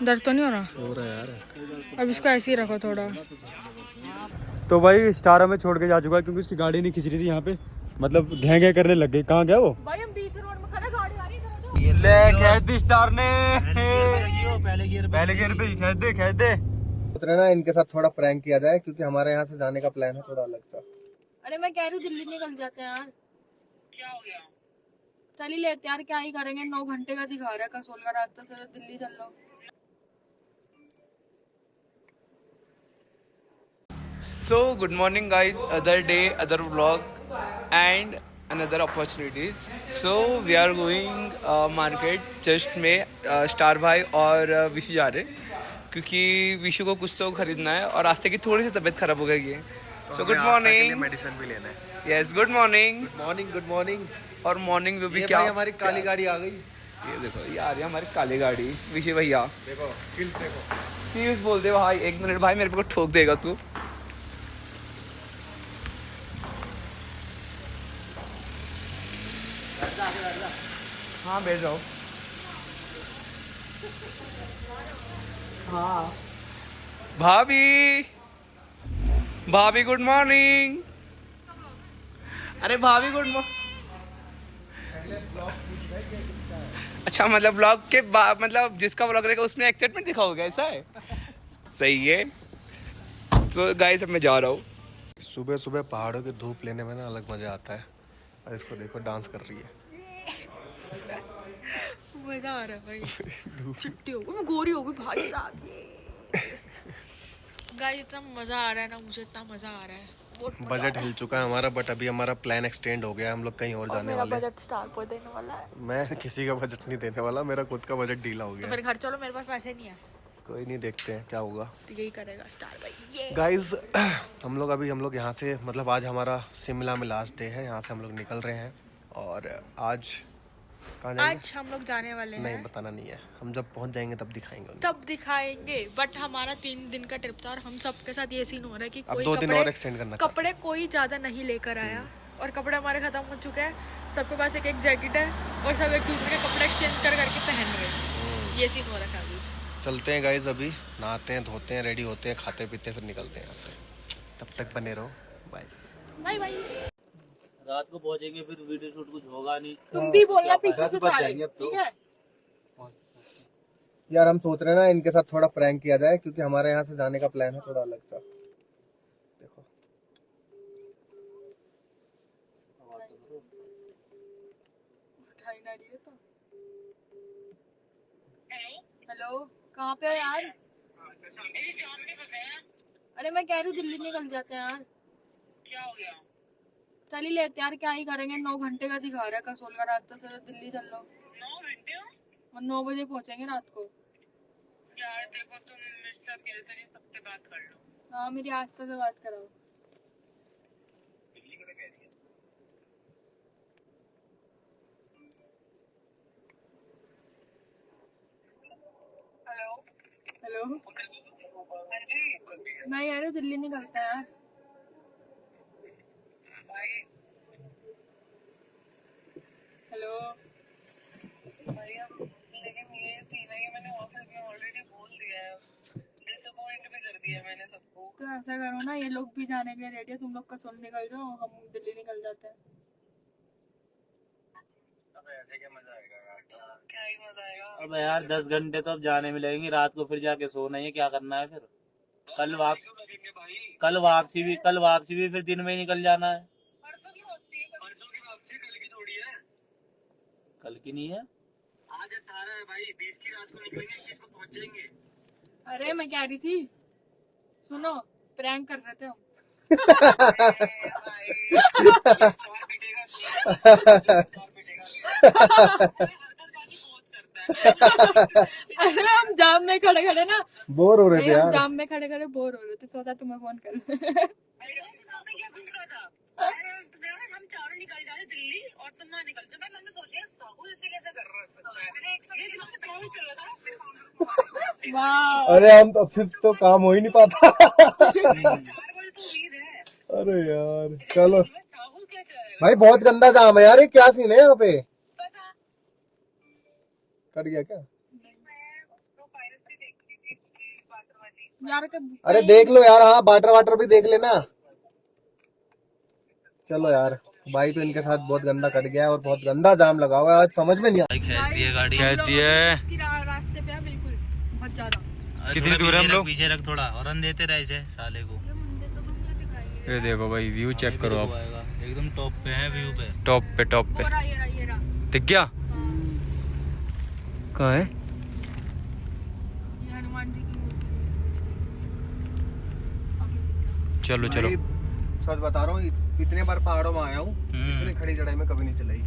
दर्द तो नहीं हो रहा? हो रहा है यार। अब इसको ऐसे ही रखो थोड़ा। तो भाई स्टार हमें छोड़ के जा चुका है क्योंकि उसकी गाड़ी नहीं खिंच रही थी यहाँ पे, मतलब घे घे करने लग गई। कहाँ गया वो? भाई हम बीच रोड में खड़े, गाड़ी आ रही ले है। खींच दी स्टार ने। पहले गियर पे ही खींच दे। सोच रहे ना इनके साथ थोड़ा प्रैंक किया जाए क्योंकि हमारे यहाँ से जाने का प्लान है थोड़ा अलग सा। अरे मैं कह रही हूँ दिल्ली निकल जाते हैं यार। क्या हो गया? चल ही लेते यार, क्या ही करेंगे, 9 घंटे का दिखा रहा है कसोल का रास्ता से, दिल्ली चल लो। So good morning guys, other day, other vlog and another opportunities. So we are going market just में स्टार भाई और विशु जा रहे क्योंकि विशु को कुछ तो खरीदना है और रास्ते की थोड़ी सी तबीयत खराब हो गई है। So good morning. मेडिसिन भी लेना है। Yes good morning. Good morning. और मॉर्निंग में भी ये क्या भाई हमारी काली गाड़ी आ गई। ये देखो ये आ रही है हमारी काली गाड़ी। विशु भैया देखो स्किल्स देखो। प्लीज बोल दे भाई, 1 मिनट भाई, मेरे को ठोक देगा तू। हाँ बैठ जाओ। हाँ भाभी, भाभी गुड मॉर्निंग। अरे भाभी गुड मॉर्निंग। अच्छा मतलब ब्लॉग के बाद, मतलब जिसका ब्लॉग रहेगा उसमें एक्साइटमेंट दिखाओगे, ऐसा है? सही है। तो गाइस अब मैं जा रहा हूँ। सुबह सुबह पहाड़ों की धूप लेने में ना अलग मजा आता है। और इसको देखो डांस कर रही है। मजा आ रहा है भाई। चिट्टी हो गई, मैं गोरी हो गई भाई साहब। ये गाइस इतना मजा आ रहा है ना, मुझे इतना मजा आ रहा है। बजट हिल चुका है हमारा, बट अभी हमारा प्लान एक्सटेंड हो गया है। हम लोग कहीं और जाने वाले हैं। बजट स्टार को देने वाला है। मैं किसी का बजट नहीं देने वाला, मेरा खुद का बजट ढीला हो तो गया फिर है। घर चलो, मेरे पास पैसे नहीं है। कोई नहीं, देखते हैं क्या होगा। तो यही करेगा स्टार भाई। गाइज हम लोग यहाँ से, मतलब आज हमारा शिमला में लास्ट डे है। यहाँ से हम लोग निकल रहे हैं और आज कहाँ जाएंगे? आज हम लोग जाने वाले हैं। नहीं बताना नहीं है, हम जब पहुँच जाएंगे तब दिखाएंगे उनको। तब दिखाएंगे, बट हमारा 3 दिन का ट्रिप था और हम सबके साथ ये सीन हो रहा है कि अब कोई 2 दिन और एक्सटेंड करना कपड़े कोई ज्यादा नहीं लेकर आया और कपड़े हमारे खत्म हो चुके हैं। सबके पास एक एक जैकेट है और सब एक दूसरे के कपड़े एक्सचेंज कर करके पहन रहे हैं। ये सीन हो रखा है अभी। चलते हैं गाइज, अभी नहाते हैं, धोते हैं, रेडी होते हैं, खाते पीते हैं, फिर निकलते हैं यहाँ से। तब तक बने रहो। Bye bye bye. रात को पहुंचेंगे, फिर वीडियो शूट कुछ होगा नहीं। तुम भी बोलना पीछे से सारे, ठीक है? यार हम सोच रहे हैं ना इनके साथ थोड़ा प्रैंक किया जाए क्योंकि हमारे यहाँ से जाने का प्लान है थोड़ा अलग सा। देखो उठाई ना रही है तो। हेलो, कहाँ पे हो यार? अरे मैं कह रही हूँ दिल्ली निकल जाते हैं यार। क्या हो गया? चल ही लेते यार, क्या ही करेंगे, 9 घंटे का दिखा रहा है कसोल का रास्ता से, दिल्ली चल लो। 9 घंटे? और 9 बजे पहुंचेंगे रात को। यार देखो तुम मुझसे अकेले से नहीं, सबसे बात कर लो। हाँ मेरी आस्था से बात कराओ। हेलो मैं यार दिल्ली निकलता है यार। हेलो लेकिन ये सीन है कि मैंने ऑफिस में ऑलरेडी बोल दिया है, डिसअपॉइंट भी कर दिया मैंने सबको। तो ऐसा करो ना, ये लोग भी जाने के लिए रेडी है, तुम लोग कसोल निकल जाओ, हम दिल्ली निकल जाते हैं। अब ऐसे क्या मजा आएगा यार? तो क्या ही मजा आएगा। अब यार 10 घंटे तो अब जाने में लगेंगे, रात को फिर जाके सोना ही है, क्या करना है फिर? कल वापसी भी फिर दिन में ही निकल जाना है। परसों की वापसी कल की थोड़ी है। कल की नहीं है, आज 18 है भाई, 20 की रात को निकलेंगे, 21 को पहुंच जाएंगे। अरे मैं कह रही थी, सुनो, प्रैंक कर रहे थे हम। अरे हम जाम में खड़े खड़े ना बोर हो रहे थे यार। जाम में खड़े खड़े बोर हो रहे थे, सोचा तुम्हें फोन कर। हम चारों निकल जाते दिल्ली और तुम वहाँ निकल जाओ। मैंने सोचा साहू ऐसे कैसे कर रहा है। अरे हम तो फिर तो काम हो ही नहीं पाता। अरे यार चलो भाई, बहुत गंदा जाम है यार। ये क्या सीन है यहाँ पे? कट गया क्या? यार अरे देख लो यार, हाँ वाटर वाटर भी देख लेना। चलो यार, भाई तो इनके साथ बहुत गंदा कट गया है और बहुत गंदा जाम लगा हुआ है, आज समझ में नहीं आया। खेलती है गाड़ी, कहती है रास्ते पे है बिल्कुल, बहुत ज्यादा। कितनी दूर है हम लोग? पीछे रख थोड़ा, हॉर्न देते रहे इसे साले को। ये देखो भाई, व्यू चेक करो आप, एकदम टॉप पे है, व्यू पे, टॉप पे टॉप पे। ये रहा। दिख गया? कहाँ है? ये हनुमान जी की मूर्ति। चलो चलो। भाई, सच बता रहा हूँ, इतने बार पहाड़ों में आया हूँ, इतनी खड़ी चढ़ाई में कभी नहीं चलाई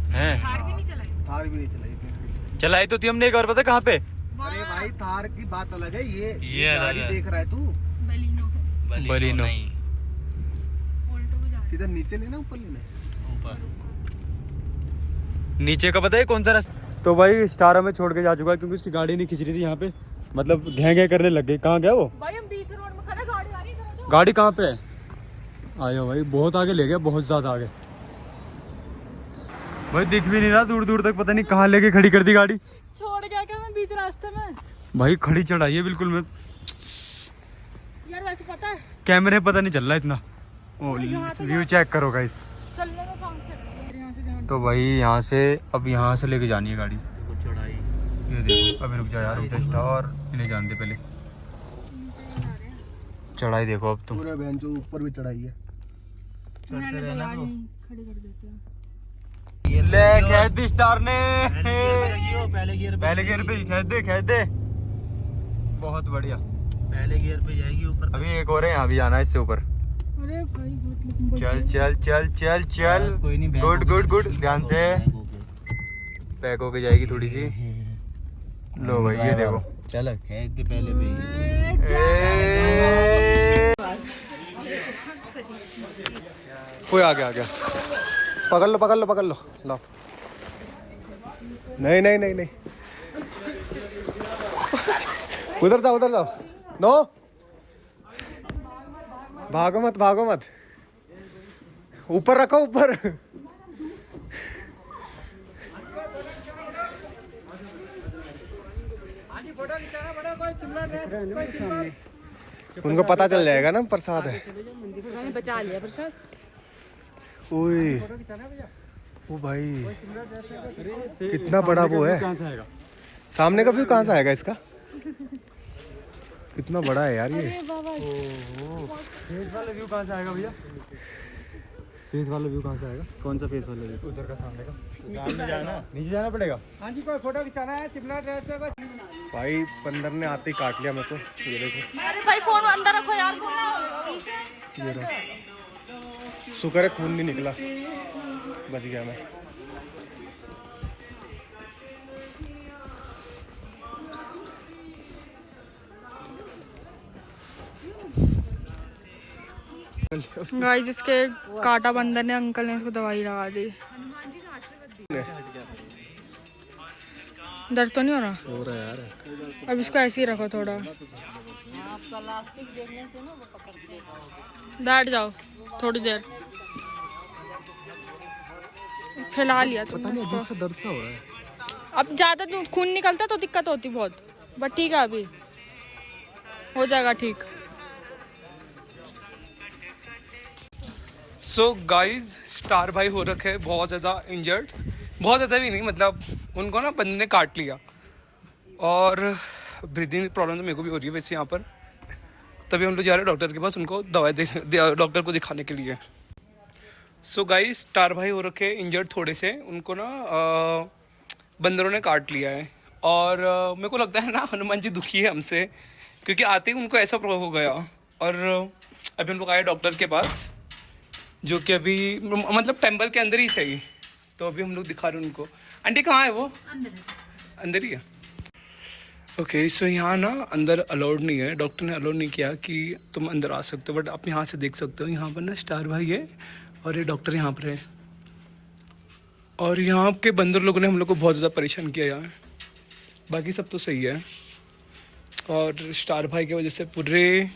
हैं? थार भी नहीं चलाई। थार भी नहीं चलाई इतनी खड़ी चढ़ाई। चलाई तो थी हमने एक बार, पता कहाँ पे? अरे भाई थार की बात अलग है, ये अलग गाड़ी है। देख रहा है तू, बलिनो। नहीं, ऑल्टो पे जा रहे सीधा नीचे लेना ऊपर लेना? ऊपर। नीचे का पता है कौन सा रास्ता? तो भाई स्टार हमें छोड़ के जा चुका है क्योंकि उसकी गाड़ी नहीं खिंच रही थी यहाँ पे, मतलब घे घे करने लग गई। कहाँ गया वो? भाई हम बीच रोड में खड़े, गाड़ी आ रही है। गाड़ी कहाँ पे है? आयो भाई, बहुत आगे ले गया, बहुत ज्यादा आगे। भाई दिख भी नहीं रहा दूर दूर तक, पता नहीं कहाँ लेके खड़ी कर दी गाड़ी। छोड़ गया क्या मैं बीच रास्ते में? भाई खड़ी चढ़ाई है बिल्कुल में, यार वैसे पता है कैमरे पता नहीं चल रहा इतना। ओ व्यू चेक करो गाइस। चलने में काम से यहाँ से ध्यान। तो भाई यहाँ से अब यहाँ से लेके जानी है गाड़ी। देखो चढ़ाई, ये देखो, अभी रुक जा यार, रुक जा स्टार, इन्हें जानते पहले। चढ़ाई देखो अब तुम। पूरे बहन जो ऊपर भी चढ़ाई है। मैंने तो यार यहीं खड़ी कर देते हैं। ले खेद दी स्टार ने, पहले गियर पे ही खेद दे। बहुत बढ़िया। पहले गियर पे जाएगी ऊपर। अभी एक और है, यहाँ भी आना है इससे ऊपर। अरे भाई बहुत लंबा। चल चल चल चल चल, कोई नहीं, गुड गुड गुड, ध्यान से पैक होके जाएगी थोड़ी सी। लो भाई ये देखो, चल खेद दे पहले पे ही। कोई आ गया पकड़ लो लो। नहीं उधर जाओ नो, भागो मत, ऊपर रखो ऊपर। उनको पता चल जाएगा ना प्रसाद है। बचा लिया प्रसाद। ओए ओ भाई, कितना बड़ा वो है। सामने का व्यू कहाँ से आएगा इसका? कितना बड़ा है यार ये। फेस वाला व्यू कहाँ से आएगा भैया? फेस वाला व्यू कहाँ से आएगा? कौन सा फेस वाला व्यू? उधर का, सामने का। नीचे जाना पड़ेगा। हाँ जी, कोई फोटो खिंचाना है चिपला ड्रेस पे। भाई बंदर ने आते ही काट लिया मेरे को, ये देखो। अरे भाई फोन अंदर रखो यार। ये रहा, शुक्र है खून नहीं निकला, बच गया मैं। गाइस इसके काटा बंदर ने, अंकल ने इसको दवाई लगा दी। दर्द तो नहीं हो रहा यार? अब इसको ऐसे ही रखो थोड़ा। बैठ जाओ थोड़ी देर। फैला लिया तुमने इसको। दर्द सा हो रहा है। अब ज्यादा खून निकलता तो दिक्कत होती बहुत, बट ठीक है अभी हो जाएगा ठीक। सो गाइज, स्टार भाई हो रखे है बहुत ज़्यादा इंजर्ड, बहुत ज़्यादा भी नहीं, मतलब उनको ना बंदे ने काट लिया और ब्रीदिंग प्रॉब्लम तो मेरे को भी हो रही है वैसे यहाँ पर। तभी हम लोग जा रहे हैं डॉक्टर के पास, उनको दवाई डॉक्टर को दिखाने के लिए। सो गाइज, स्टार भाई हो रखे इंजर्ड थोड़े से, उनको ना बंदरों ने काट लिया है और मेरे को लगता है ना हनुमान जी दुखी है हमसे, क्योंकि आते ही उनको ऐसा प्रॉब्लम हो गया। और अभी हम लोग आए डॉक्टर के पास, जो कि अभी मतलब टेम्पल के अंदर ही सही। तो अभी हम लोग दिखा रहे हैं उनको। आंटी कहाँ है वो? अंदर ही है। ओके, सो यहाँ ना अंदर अलाउड नहीं है, डॉक्टर ने अलाउड नहीं किया कि तुम अंदर आ सकते हो, बट आप यहाँ से देख सकते हो। यहाँ पर ना स्टार भाई है और ये डॉक्टर यहाँ पर है। और यहाँ के बंदर लोगों ने हम लोग को बहुत ज़्यादा परेशान किया यार, बाकी सब तो सही है। और स्टार भाई की वजह से पूरे,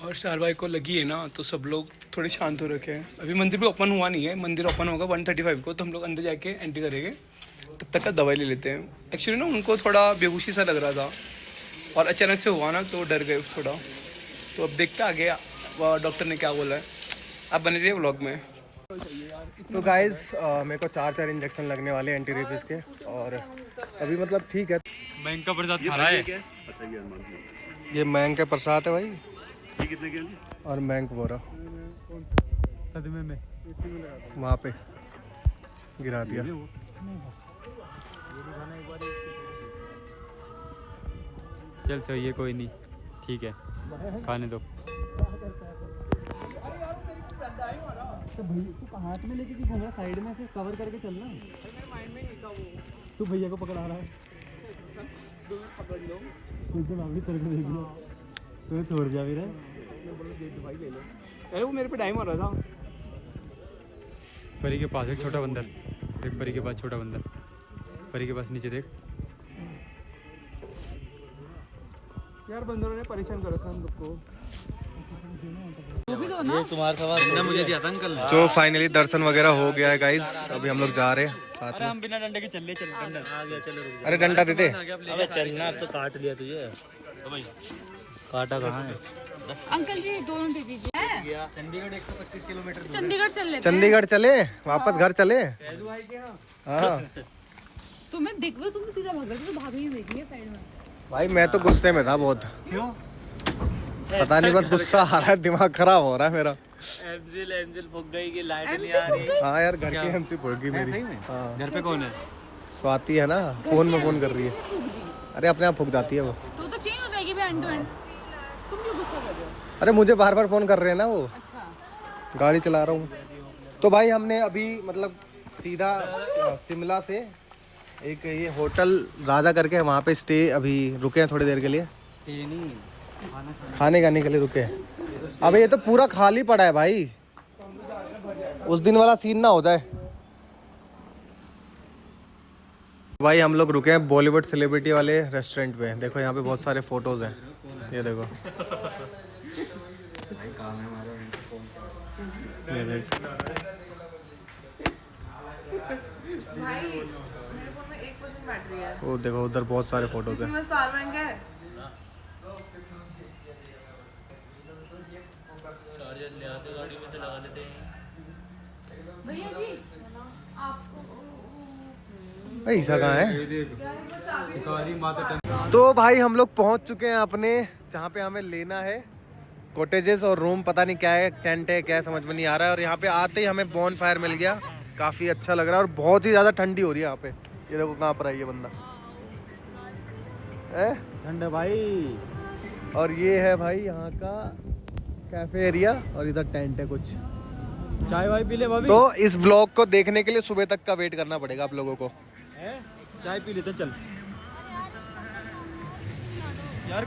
और स्टार भाई को लगी है ना, तो सब लोग थोड़े शांत हो रखे हैं। अभी मंदिर भी ओपन हुआ नहीं है, मंदिर ओपन होगा 1:35 को, तो हम लोग अंदर जाके एंट्री करेंगे, तब तक का दवाई ले लेते हैं। एक्चुअली ना उनको थोड़ा बेहोशी सा लग रहा था, और अचानक से हुआ ना तो डर गए थोड़ा। तो अब देखते आगे डॉक्टर ने क्या बोला है। आप बने रहिए व्लॉग में। तो गाइस मेरे को 4 इंजेक्शन लगने वाले एंटी रेबीज के, और अभी मतलब ठीक है। बैंक का प्रसाद खा रहा है। ये मैंग का प्रसाद है भाई, ये कितने के लिए? और मैंग बोरा सदमे में वहाँ पे गिरा दिया। चल चाहिए कोई नहीं, ठीक है खाने दो। तो भैया हाथ में लेके क्यों घूम, साइड में से कवर करके चलना। तू भैया को पकड़ा रहा है, तेरे को देख लो, तो छोड़ जा भी अरे वो मेरे पे टाइम हो रहा था। परी के पास एक छोटा बंदर देख, परी के पास छोटा बंदर, परी के पास नीचे देख। यार बंदरों ने परेशान कर रखा हम लोग को। ये तुम्हारा सवाल मुझे दिया था अंकल। तो फाइनली दर्शन वगैरह हो गया है गाइस, अभी हम लोग जा रहे हैं साथ में। हम बिना डंडे के चल डंडा आ गया, चलो रुक अरे डंडा दे दे। अबे चलना, अब तो काट लिया तुझे। काटा कहाँ है? अंकल जी दोनों दे दीजिए। चंडीगढ़ 125 किलोमीटर चंडीगढ़ चल लेते हैं। चंडीगढ़ चले, वापस घर चले। हाँ तुम्हें दिख वो, तुम सीधा भग रहे थे, तो भाभी ही देख लिया साइड में। भाई मैं तो गुस्से में था बहुत। क्यों? पता नहीं, बस गुस्सा आ रहा है, दिमाग खराब हो रहा है मेरा। एमजिल फूक गई कि लाइट नहीं आ रही। हाँ यार, घर की एमसी फूट गई मेरी। हाँ, घर पे कौन है? स्वाति है ना, फोन में फोन कर रही है। अरे अपने आप फूक जाती है वो। तो चेंज हो जाएगी एंड टू एंड। तुम क्यों गुस्सा कर रहे हो? अरे मुझे बार बार फोन कर रहे हैं ना वो, अच्छा गाड़ी चला रहा हूँ। तो भाई हमने अभी मतलब सीधा शिमला से एक ये होटल राजा करके है, वहाँ पे स्टे अभी रुके हैं थोड़ी देर के लिए। खाने खाने के लिए रुके हैं। अबे ये तो पूरा खाली पड़ा है भाई, उस दिन वाला सीन ना हो जाए। भाई हम लोग रुके हैं बॉलीवुड सेलिब्रिटी वाले रेस्टोरेंट में। देखो यहाँ पे बहुत सारे फोटोज हैं, ये देखो। ये देख। वो देखो उधर बहुत सारे फोटोज हैं। भैया जी आपको ऐसा कहाँ है? तो भाई हम लोग पहुंच चुके हैं अपने जहाँ पे हमें लेना है कॉटेजेस और रूम। पता नहीं क्या है, टेंट है क्या, समझ में नहीं आ रहा है। और यहाँ पे आते ही हमें बॉन फायर मिल गया, काफ़ी अच्छा लग रहा है। और बहुत ही ज़्यादा ठंडी हो रही है यहाँ पे। ये देखो कहाँ पर है ये बंदा है, ठंडा भाई। और ये है भाई यहाँ का कैफे एरिया, और इधर टेंट है कुछ। चाय वाय पी ले भाभी। तो इस ब्लॉग को देखने के लिए सुबह तक का वेट करना पड़ेगा आप लोगों को। चाय पी लेते चल यार।